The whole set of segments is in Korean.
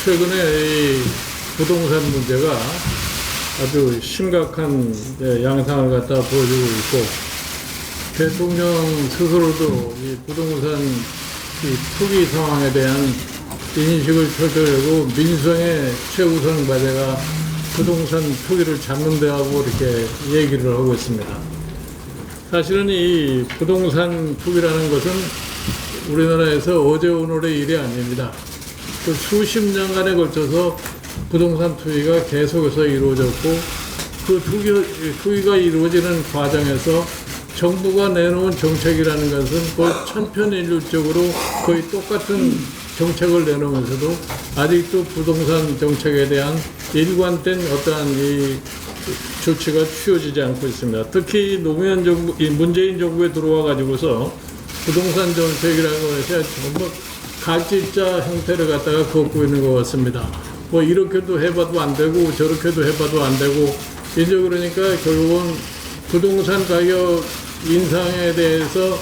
최근에 이 부동산 문제가 아주 심각한 양상을 갖다 보여주고 있고, 대통령 스스로도 이 부동산 이 투기 상황에 대한 인식을 펼쳐내고 민생의 최우선 과제가 부동산 투기를 잡는 데하고 이렇게 얘기를 하고 있습니다. 사실은 이 부동산 투기라는 것은 우리나라에서 어제 오늘의 일이 아닙니다. 그 수십 년간에 걸쳐서 부동산 투기가 계속해서 이루어졌고, 그 투기가 이루어지는 과정에서 정부가 내놓은 정책이라는 것은 거의 천편일률적으로 거의 똑같은 정책을 내놓으면서도 아직도 부동산 정책에 대한 일관된 어떠한 이 조치가 취해지지 않고 있습니다. 특히 노무현 정부, 이 문재인 정부에 들어와 가지고서 부동산 정책이라는 것이 전부 갈짓자 형태를 갖다가 걷고 있는 것 같습니다. 뭐 이렇게도 해봐도 안 되고 저렇게도 해봐도 안 되고, 이제 그러니까 결국은 부동산 가격 인상에 대해서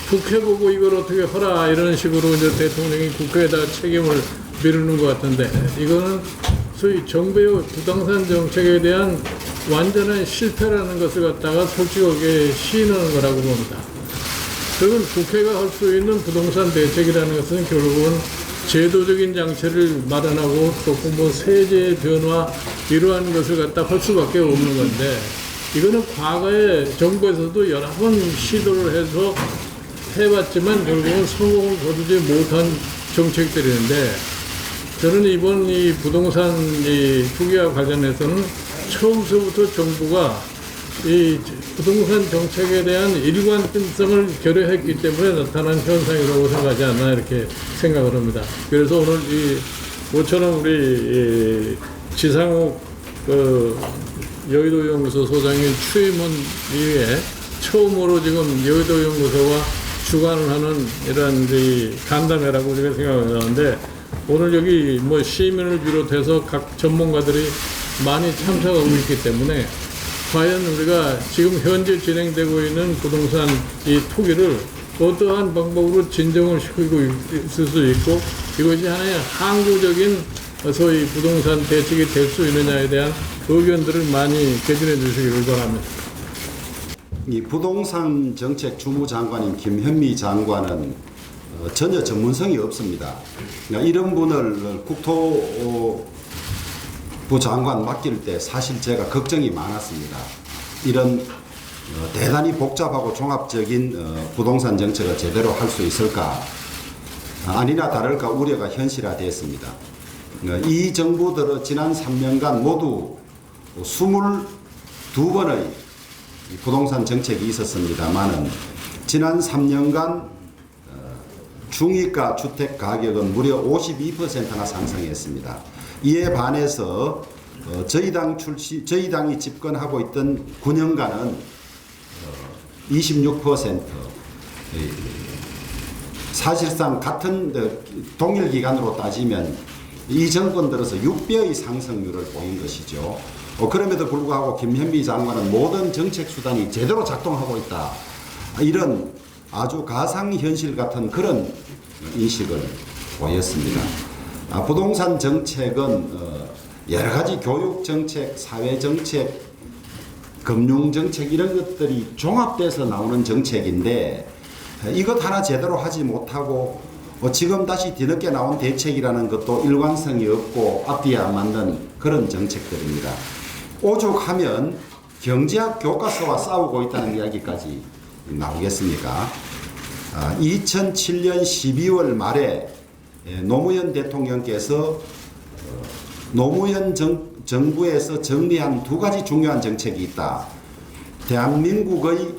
국회 보고 이걸 어떻게 하라 이런 식으로 이제 대통령이 국회에다 책임을 미루는 것 같은데, 이거는 소위 정부의 부동산 정책에 대한 완전한 실패라는 것을 갖다가 솔직하게 시인하는 거라고 봅니다. 그러면 국회가 할 수 있는 부동산 대책이라는 것은 결국은 제도적인 장치를 마련하고 또 뭐 세제 변화 이러한 것을 갖다 할 수밖에 없는 건데, 이거는 과거에 정부에서도 여러 번 시도를 해서 해봤지만 결국은 성공을 거두지 못한 정책들인데, 저는 이번 이 부동산 이 투기와 관련해서는 처음서부터 정부가 이 부동산 정책에 대한 일관성을 결여했기 때문에 나타난 현상이라고 생각하지 않나 이렇게 생각을 합니다. 그래서 오늘 이 모처럼 우리 지상욱 그 여의도 연구소 소장이 취임한 이후에 처음으로 지금 여의도 연구소가 주관을 하는 이런 이 간담회라고 우리가 생각을 하는데, 오늘 여기 뭐 시민을 비롯해서 각 전문가들이 많이 참석하고 있기 때문에 과연 우리가 지금 현재 진행되고 있는 부동산 이 투기를 어떠한 방법으로 진정을 시키고 있을 수 있고, 이것이 하나의 항구적인 소위 부동산 대책이 될 수 있느냐에 대한 의견들을 많이 개진해 주시기를 바랍니다. 이 부동산 정책 주무장관인 김현미 장관은 전혀 전문성이 없습니다. 그러니까 이런 분을 국토부 장관 맡길 때 사실 제가 걱정이 많았습니다. 이런 대단히 복잡하고 종합적인 부동산 정책을 제대로 할 수 있을까? 아니나 다를까 우려가 현실화됐습니다. 이 정부들은 지난 3년간 모두 22번의 부동산 정책이 있었습니다만은 지난 3년간 중위가 주택 가격은 무려 52%나 상승했습니다. 이에 반해서 저희 당이 집권하고 있던 9년간은 26%, 사실상 같은 동일 기간으로 따지면 이 정권 들어서 6배의 상승률을 보인 것이죠. 그럼에도 불구하고 김현미 장관은 모든 정책 수단이 제대로 작동하고 있다, 이런 아주 가상현실 같은 그런 인식을 보였습니다. 부동산 정책은 여러 가지 교육 정책, 사회 정책, 금융 정책 이런 것들이 종합돼서 나오는 정책인데, 이것 하나 제대로 하지 못하고 지금 다시 뒤늦게 나온 대책이라는 것도 일관성이 없고 앞뒤에 안 맞는 그런 정책들입니다. 오죽하면 경제학 교과서와 싸우고 있다는 이야기까지 나오겠습니까? 2007년 12월 말에 노무현 대통령께서 노무현 정부에서 정리한 두 가지 중요한 정책이 있다. 대한민국의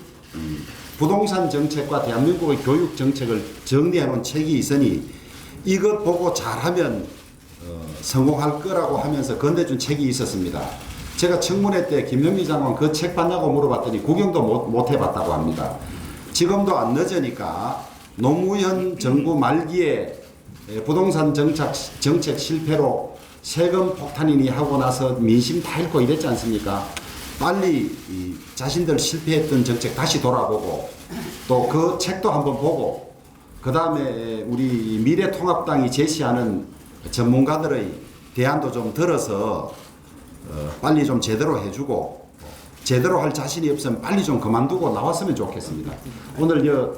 부동산 정책과 대한민국의 교육 정책을 정리해 놓은 책이 있으니 이것 보고 잘하면 성공할 거라고 하면서 건네준 책이 있었습니다. 제가 청문회 때 김현미 장관 그 책 봤냐고 물어봤더니 구경도 못 해봤다고 합니다. 지금도 안 늦으니까 노무현 정부 말기에 부동산 정책 실패로 세금 폭탄이니 하고 나서 민심 다 잃고 이랬지 않습니까? 빨리 자신들 실패했던 정책 다시 돌아보고 또 그 책도 한번 보고, 그 다음에 우리 미래통합당이 제시하는 전문가들의 대안도 좀 들어서 빨리 좀 제대로 해주고 제대로 할 자신이 없으면 빨리 좀 그만두고 나왔으면 좋겠습니다. 오늘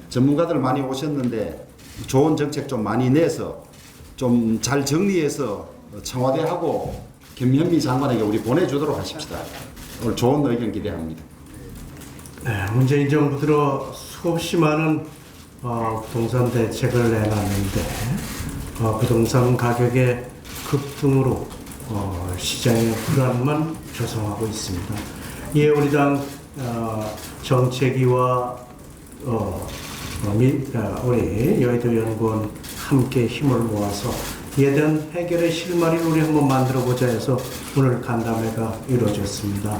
전문가들 많이 오셨는데 좋은 정책 좀 많이 내서 좀 잘 정리해서 청와대하고 김현미 장관에게 우리 보내주도록 하십시다. 오늘 좋은 의견 기대합니다. 네, 문재인 정부 들어 수없이 많은 부동산 대책을 내놨는데 부동산 가격의 급등으로 시장의 불안만 조성하고 있습니다. 이에 우리 당 정책위와 우리 여의도 연구원 함께 힘을 모아서 이에 대한 해결의 실마리를 우리 한번 만들어보자 해서 오늘 간담회가 이루어졌습니다.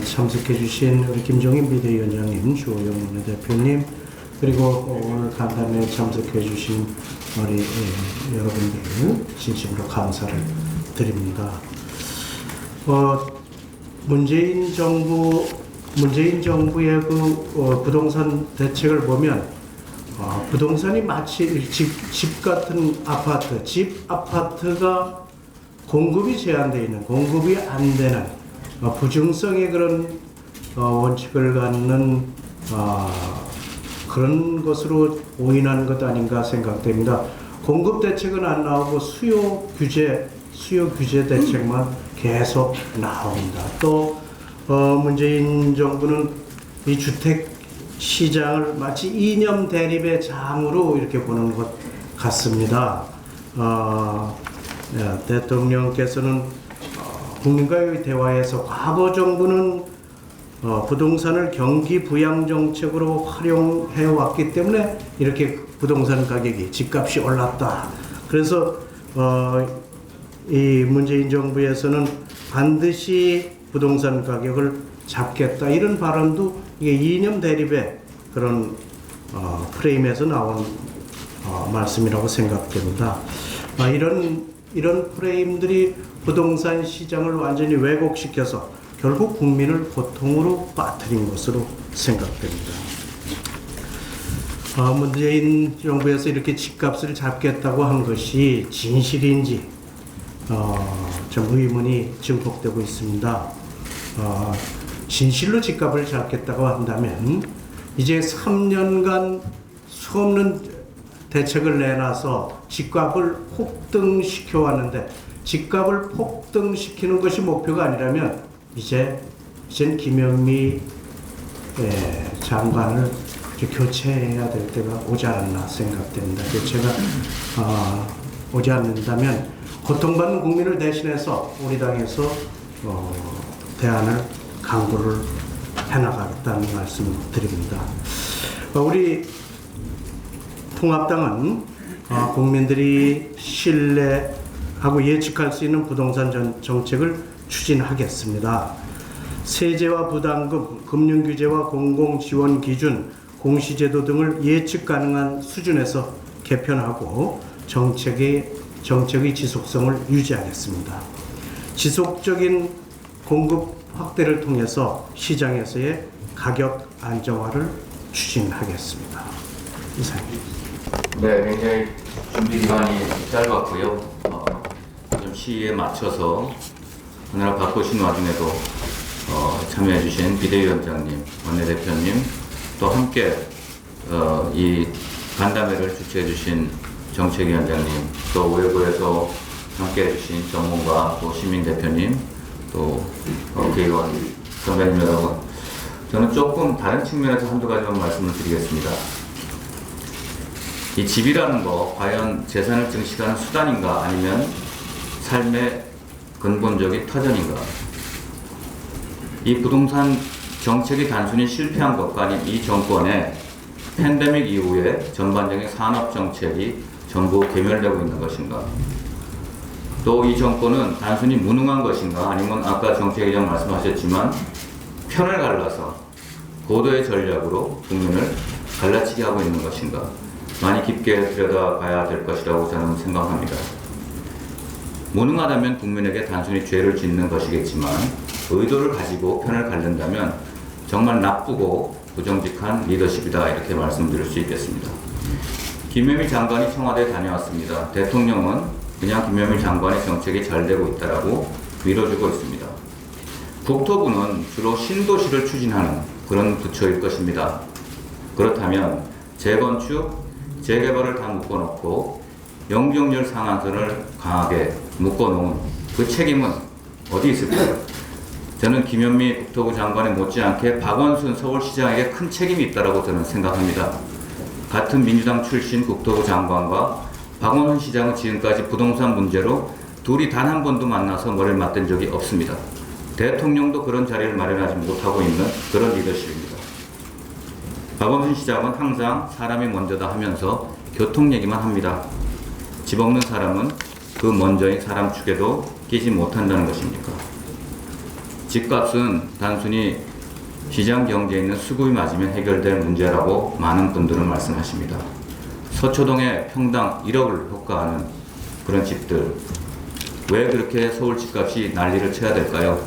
참석해 주신 우리 김종인 비대위원장님, 주호영 원내대표님, 그리고 오늘 간담회에 참석해 주신 우리 여러분들 진심으로 감사를 드립니다. 문재인 정부의 그 부동산 대책을 보면 부동산이 마치 집 같은 아파트, 집 아파트가 공급이 제한되어 있는, 공급이 안 되는 부증성의 그런 원칙을 갖는 그런 것으로 오인하는 것 아닌가 생각됩니다. 공급 대책은 안 나오고 수요 규제 대책만 계속 나옵니다. 또 문재인 정부는 이 주택 시장을 마치 이념 대립의 장으로 이렇게 보는 것 같습니다. 대통령께서는 국민과의 대화에서 과거 정부는 부동산을 경기 부양 정책으로 활용해 왔기 때문에 이렇게 부동산 가격이 집값이 올랐다. 그래서 이 문재인 정부에서는 반드시 부동산 가격을 잡겠다, 이런 발언도 이게 이념 대립의 그런 프레임에서 나온 말씀이라고 생각됩니다. 이런 프레임들이 부동산 시장을 완전히 왜곡시켜서 결국 국민을 고통으로 빠뜨린 것으로 생각됩니다. 문재인 정부에서 이렇게 집값을 잡겠다고 한 것이 진실인지 좀 의문이 증폭되고 있습니다. 진실로 집값을 잡겠다고 한다면 이제 3년간 수없는 대책을 내놔서 집값을 폭등시켜 왔는데, 집값을 폭등시키는 것이 목표가 아니라면 이젠 김현미 장관을 교체해야 될 때가 오지 않았나 생각됩니다. 교체가 오지 않는다면 고통받는 국민을 대신해서 우리 당에서 대안을 강구를 해나가겠다는 말씀을 드립니다. 우리 통합당은 국민들이 신뢰하고 예측할 수 있는 부동산 정책을 추진하겠습니다. 세제와 부담금, 금융규제와 공공지원 기준, 공시제도 등을 예측 가능한 수준에서 개편하고 정책의 지속성을 유지하겠습니다. 지속적인 공급 확대를 통해서 시장에서의 가격 안정화를 추진하겠습니다. 이상입니다. 네, 굉장히 준비 기간이 짧았고요. 좀 시기에 맞춰서 하느라 바쁘신 와중에도 참여해주신 비대위원장님, 원내대표님, 또 함께 이 간담회를 주최해주신 정책위원장님, 또 외부에서 함께해주신 전문가, 또 시민대표님, 또 국회의원 선배님 여러분, 저는 조금 다른 측면에서 한두 가지만 말씀을 드리겠습니다. 이 집이라는 거 과연 재산을 증식하는 수단인가, 아니면 삶의 근본적인 터전인가? 이 부동산 정책이 단순히 실패한 것과 아닌 이 정권의 팬데믹 이후에 전반적인 산업 정책이 전부 괴멸되고 있는 것인가? 또 이 정권은 단순히 무능한 것인가, 아니면 아까 정책위장 말씀하셨지만 편을 갈라서 고도의 전략으로 국민을 갈라치게 하고 있는 것인가? 많이 깊게 들여다봐야 될 것이라고 저는 생각합니다. 무능하다면 국민에게 단순히 죄를 짓는 것이겠지만, 의도를 가지고 편을 갈른다면 정말 나쁘고 부정직한 리더십이다, 이렇게 말씀드릴 수 있겠습니다. 김현미 장관이 청와대에 다녀왔습니다. 대통령은 그냥 김현미 장관의 정책이 잘 되고 있다라고 밀어주고 있습니다. 국토부는 주로 신도시를 추진하는 그런 부처일 것입니다. 그렇다면 재건축, 재개발을 다 묶어놓고 영종열 상한선을 강하게 묶어놓은 그 책임은 어디 있을까요? 저는 김현미 국토부 장관에 못지않게 박원순 서울시장에게 큰 책임이 있다고 저는 생각합니다. 같은 민주당 출신 국토부 장관과 박원순 시장은 지금까지 부동산 문제로 둘이 단 한 번도 만나서 머리를 맞댄 적이 없습니다. 대통령도 그런 자리를 마련하지 못하고 있는 그런 리더십입니다. 박원순 시장은 항상 사람이 먼저다 하면서 교통 얘기만 합니다. 집 없는 사람은 그 먼저인 사람 축에도 끼지 못한다는 것입니까? 집값은 단순히 시장 경제에 있는 수급이 맞으면 해결될 문제라고 많은 분들은 말씀하십니다. 서초동에 평당 1억을 호가하는 그런 집들, 왜 그렇게 서울 집값이 난리를 쳐야 될까요?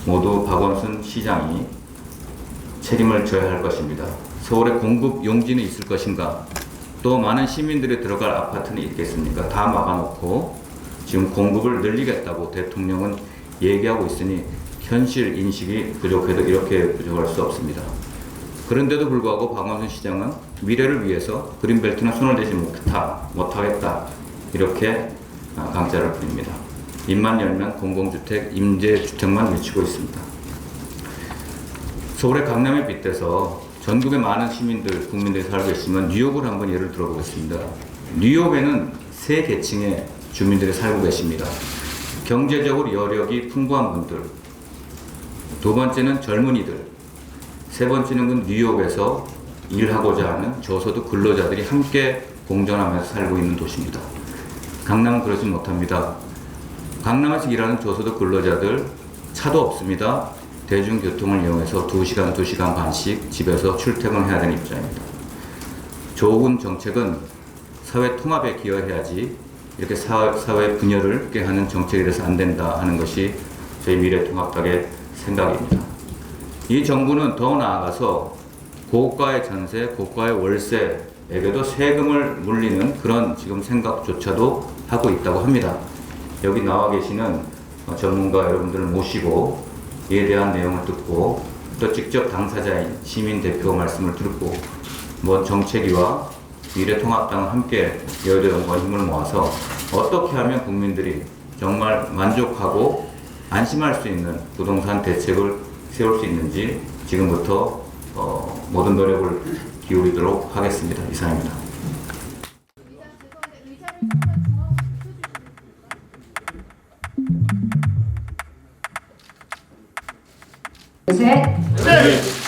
모두 박원순 시장이 책임을 져야 할 것입니다. 서울에 공급 용지는 있을 것인가? 또 많은 시민들이 들어갈 아파트는 있겠습니까? 다 막아놓고 지금 공급을 늘리겠다고 대통령은 얘기하고 있으니 현실 인식이 부족해도 이렇게 부족할 수 없습니다. 그런데도 불구하고 박원순 시장은 미래를 위해서 그린벨트는 손을 대지 못하겠다 이렇게 강짜를 부립니다. 입만 열면 공공주택, 임대주택만 외치고 있습니다. 서울의 강남에 빗대서 전국의 많은 시민들, 국민들이 살고 있으면 뉴욕을 한번 예를 들어보겠습니다. 뉴욕에는 세 계층의 주민들이 살고 계십니다. 경제적으로 여력이 풍부한 분들, 두 번째는 젊은이들, 세 번째는 그 뉴욕에서 일하고자 하는 저소득 근로자들이 함께 공존하면서 살고 있는 도시입니다. 강남은 그러지 못합니다. 강남에서 일하는 저소득 근로자들 차도 없습니다. 대중교통을 이용해서 2시간, 2시간 반씩 집에서 출퇴근해야 되는 입장입니다. 좋은 정책은 사회 통합에 기여해야지 이렇게 사회 분열을 꾀하는 정책이 돼서 안 된다 하는 것이 저희 미래통합당의 생각입니다. 이 정부는 더 나아가서 고가의 전세, 고가의 월세에게도 세금을 물리는 그런 지금 생각조차도 하고 있다고 합니다. 여기 나와 계시는 전문가 여러분들을 모시고 이에 대한 내용을 듣고 또 직접 당사자인 시민 대표 말씀을 듣고 정책위와 미래통합당은 함께 여의도 연구원 힘을 모아서 어떻게 하면 국민들이 정말 만족하고 안심할 수 있는 부동산 대책을 세울 수 있는지 지금부터 모든 노력을 기울이도록 하겠습니다. 이상입니다. 셋.